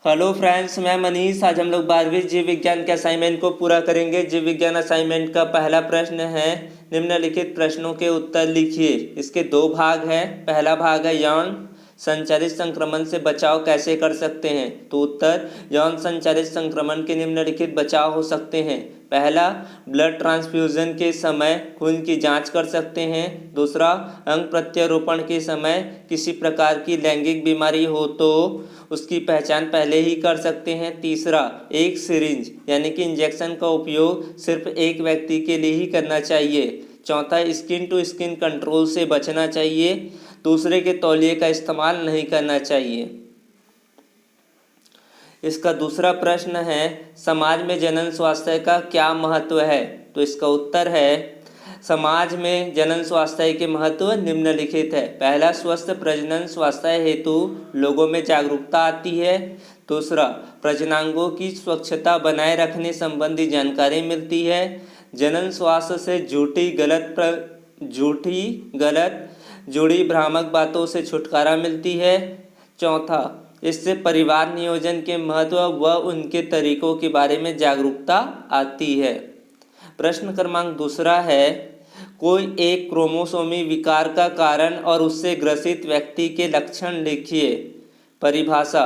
Hello friends, मैं मनीष। आज हम लोग 12वीं जीव विज्ञान के असाइनमेंट को पूरा करेंगे। जीव विज्ञान असाइनमेंट का पहला प्रश्न है, निम्नलिखित प्रश्नों के उत्तर लिखिए। इसके दो भाग हैं। पहला भाग है यौन संचारित संक्रमण से बचाव कैसे कर सकते हैं। तो उत्तर, यौन संचारित संक्रमण के निम्नलिखित बचाव हो सकते हैं। पहला, ब्लड ट्रांसफ्यूजन के समय खून की जांच कर सकते हैं। दूसरा, अंग प्रत्यारोपण के समय किसी प्रकार की लैंगिक बीमारी हो तो उसकी पहचान पहले ही कर सकते हैं। तीसरा, एक सिरिंज यानी कि इंजेक्शन का उपयोग सिर्फ एक व्यक्ति के लिए ही करना चाहिए। चौथा, स्किन टू स्किन कंट्रोल से बचना चाहिए, दूसरे के तौलिए का इस्तेमाल नहीं करना चाहिए। इसका दूसरा प्रश्न है, समाज में जनन स्वास्थ्य का क्या महत्व है। तो इसका उत्तर है, समाज में जनन स्वास्थ्य के महत्व निम्नलिखित है। पहला, स्वस्थ प्रजनन स्वास्थ्य हेतु लोगों में जागरूकता आती है। दूसरा, प्रजनांगों की स्वच्छता बनाए रखने संबंधी जानकारी मिलती है। जनन स्वास्थ्य से झूठी गलत जुड़ी भ्रामक बातों से छुटकारा मिलती है। चौथा, इससे परिवार नियोजन के महत्व व उनके तरीकों के बारे में जागरूकता आती है। प्रश्न क्रमांक दूसरा है, कोई एक क्रोमोसोमी विकार का कारण और उससे ग्रसित व्यक्ति के लक्षण लिखिए। परिभाषा,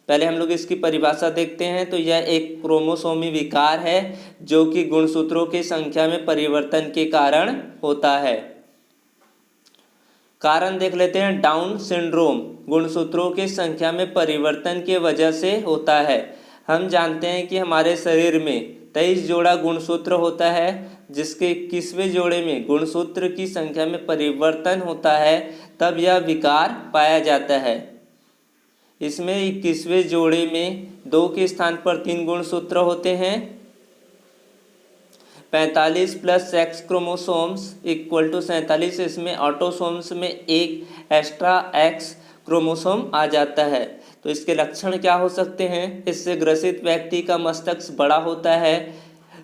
पहले हम लोग इसकी परिभाषा देखते हैं। तो यह एक क्रोमोसोमी विकार है जो कि गुणसूत्रों की संख्या में परिवर्तन के कारण होता है। कारण देख लेते हैं। डाउन सिंड्रोम गुणसूत्रों की संख्या में परिवर्तन की वजह से होता है। हम जानते हैं कि हमारे शरीर में 23 जोड़ा गुणसूत्र होता है, जिसके 21वें जोड़े में गुणसूत्र की संख्या में परिवर्तन होता है, तब यह विकार पाया जाता है। इसमें 21वें जोड़े में 2 के स्थान पर 3 गुणसूत्र होते हैं। 45 plus sex chromosomes equal to 47। इसमें ऑटोसोम्स में एक एक्स्ट्रा एक्स क्रोमोसोम आ जाता है। तो इसके लक्षण क्या हो सकते हैं। इससे ग्रसित व्यक्ति का मस्तिष्क बड़ा होता है,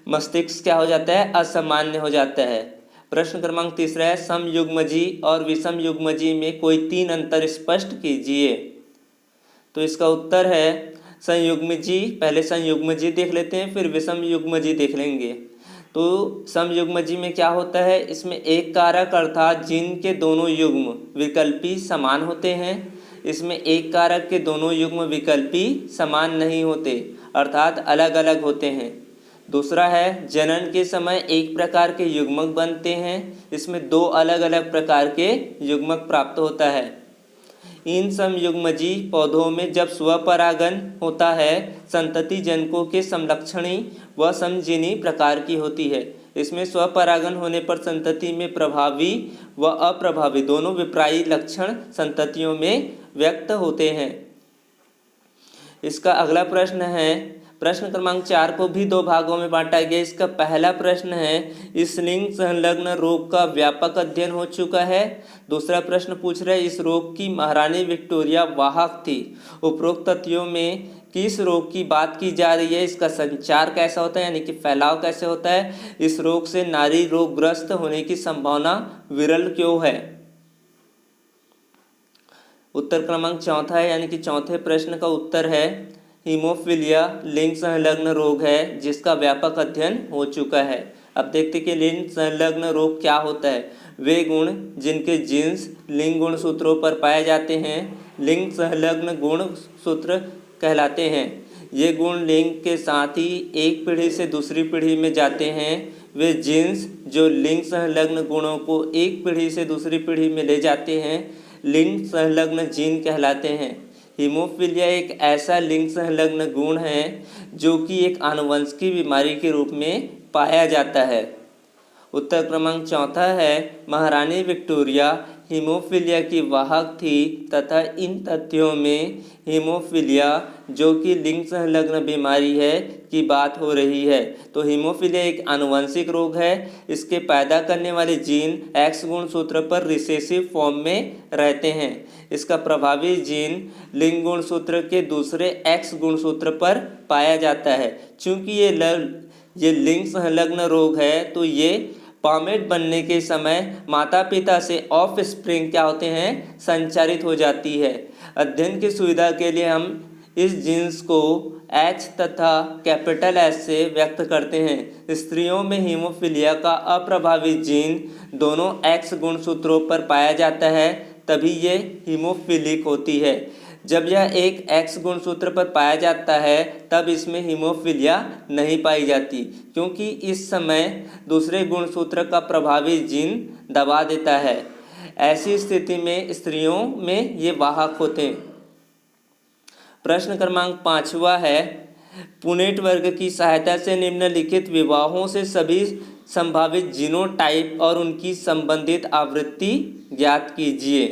मस्तिष्क क्या हो जाता है, असामान्य हो जाता है। प्रश्न क्रमांक तीसरा है, समयुग्मजी और विषम युग्मजी में कोई 3 अंतर स्पष्ट कीजिए। तो इसका उत्तर है संयुग्मजी। पहले संयुग्मजी देख लेते हैं, फिर विषम युग्मजी देख लेंगे। तो समयुग्मजी में क्या होता है, इसमें एक कारक अर्थात जीन के दोनों युग्म विकल्पी समान होते हैं। इसमें एक कारक के दोनों युग्म विकल्पी समान नहीं होते, अर्थात अलग अलग होते हैं। दूसरा है, जनन के समय एक प्रकार के युग्मक बनते हैं। इसमें 2 अलग अलग प्रकार के युग्मक प्राप्त होता है। इन समयुग्मजी पौधों में जब स्वपरागन होता है, संतति जनकों के समलक्षणी व समजीनी प्रकार की होती है। इसमें स्वपरागन होने पर संतति में प्रभावी व अप्रभावी दोनों विप्रायी लक्षण संततियों में व्यक्त होते हैं। इसका अगला प्रश्न है, प्रश्न क्रमांक 4 को भी 2 भागों में बांटा गया। इसका पहला प्रश्न है, इस लिंग संलग्न रोग का व्यापक अध्ययन हो चुका है। दूसरा प्रश्न पूछ रहा है, इस रोग की महारानी विक्टोरिया वाहक थी। उपरोक्त तथ्यों में किस रोग की बात की जा रही है, इसका संचार कैसा होता है यानी कि फैलाव कैसे होता है, इस रोग से नारी रोगग्रस्त होने की संभावना विरल क्यों है। उत्तर क्रमांक चौथा है, यानी कि चौथे प्रश्न का उत्तर है, हीमोफीलिया लिंग संलग्न रोग है जिसका व्यापक अध्ययन हो चुका है। अब देखते कि लिंग संलग्न रोग क्या होता है। वे गुण जिनके जीन्स लिंग गुणसूत्रों पर पाए जाते हैं लिंग संलग्न गुणसूत्र कहलाते हैं। ये गुण लिंग के साथ ही एक पीढ़ी से दूसरी पीढ़ी में जाते हैं। वे जीन्स जो लिंग संलग्न गुणों को एक पीढ़ी से दूसरी पीढ़ी में ले जाते हैं लिंग संलग्न जीन कहलाते हैं। हीमोफीलिया एक ऐसा लिंग संलग्न गुण है जो कि एक आनुवंशिक बीमारी के रूप में पाया जाता है। उत्तर क्रमांक चौथा है, महारानी विक्टोरिया हीमोफीलिया की वाहक थी तथा इन तथ्यों में हीमोफीलिया जो कि लिंग संलग्न बीमारी है की बात हो रही है। तो हीमोफीलिया एक आनुवंशिक रोग है। इसके पैदा करने वाले जीन एक्स गुणसूत्र पर रिसेसिव फॉर्म में रहते हैं। इसका प्रभावी जीन लिंग गुणसूत्र के दूसरे एक्स गुणसूत्र पर पाया जाता है। चूँकि ये लिंग संलग्न रोग है तो ये पामेट बनने के समय माता पिता से ऑफ स्प्रिंग क्या होते हैं, संचारित हो जाती है। अध्ययन की सुविधा के लिए हम इस जीन्स को H तथा कैपिटल S से व्यक्त करते हैं। स्त्रियों में हीमोफीलिया का अप्रभावित जीन दोनों X गुणसूत्रों पर पाया जाता है, तभी ये हीमोफिलिक होती है। जब यह एक X गुणसूत्र पर पाया जाता है तब इसमें हीमोफीलिया नहीं पाई जाती, क्योंकि इस समय दूसरे गुणसूत्र का प्रभावित जीन दबा देता है। ऐसी स्थिति में स्त्रियों में ये वाहक होते हैं। प्रश्न क्रमांक 5वां है, पुनेट वर्ग की सहायता से निम्नलिखित विवाहों से सभी संभावित जीनोटाइप और उनकी संबंधित आवृत्ति ज्ञात कीजिए।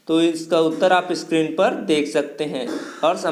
तो इसका उत्तर आप स्क्रीन पर देख सकते हैं और